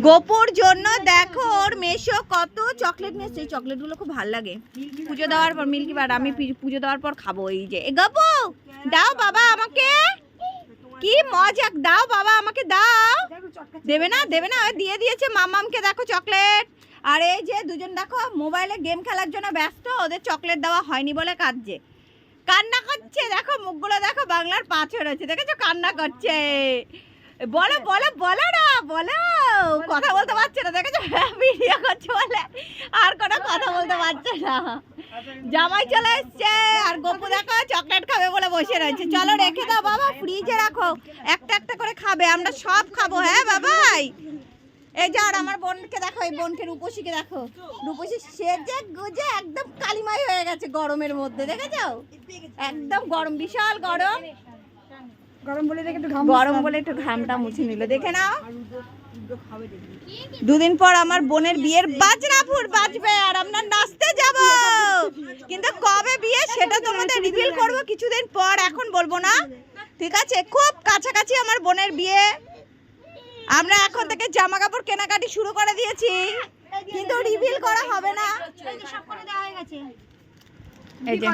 গোপুর জন্য দেখো ওর মেশো কত চকলেট নিয়েছে। এই চকলেটগুলো খুব ভালো লাগে। পুজো দেওয়ার পর মিল্কি বার আমি পুজো দেওয়ার পর খাবো। এই যে গোপু দাও বাবা আমাকে, কি মজা, দাও বাবা আমাকে দাও। দেবে না দেবে না, দিয়ে দিয়েছে মামামকে দেখো চকলেট। আর এই যে দুজন দেখো মোবাইলে গেম খেলার জন্য ব্যস্ত, ওদের চকলেট দেওয়া হয়নি বলে কাঁদছে, কান্না করছে। দেখো মুখগুলো দেখো, বাংলার পাঁচের হচ্ছে, দেখেছো কান্না করছে। বলো বলো বলো না, বলো, কথা বলতে পারছে না, দেখেছো ভিডিও করছে বলে আর কোনো কথা বলতে পারছে না। জামাই চলে এসছে আর গোপু দেখো চকলেট খাবে বলে বসে রয়েছে। চলো রেখে দাও বাবা, ফ্রিজে রাখো, একটা একটা করে খাবে, আমরা সব খাবো। হ্যাঁ বাবাই, এই যে আর আমার বোনকে দেখো, এই বোনকে রূপসীকে দেখো, রূপসী সেজে গুজে একদম কালিমাই হয়ে গেছে গরমের মধ্যে, দেখেছো একদম গরম, বিশাল গরম। গরম বলে একটু ঘামটা মুছে নিল, দেখে নাও। দুদিন পর আমার বোনের বিয়ের বাজনাপুর বাজবে আর আমরা নাচতে যাব, কিন্তু কবে বিয়ে সেটা তোমাদের রিভিল করব কিছুদিন পর, এখন বলবো না, ঠিক আছে? খুব কাছাকাছি আমার বোনের বিয়ে, আমরা এখন থেকে জামা কাপড় কেনাকাটি শুরু করে দিয়েছি, কিন্তু রিভিল করা হবে না। এই যে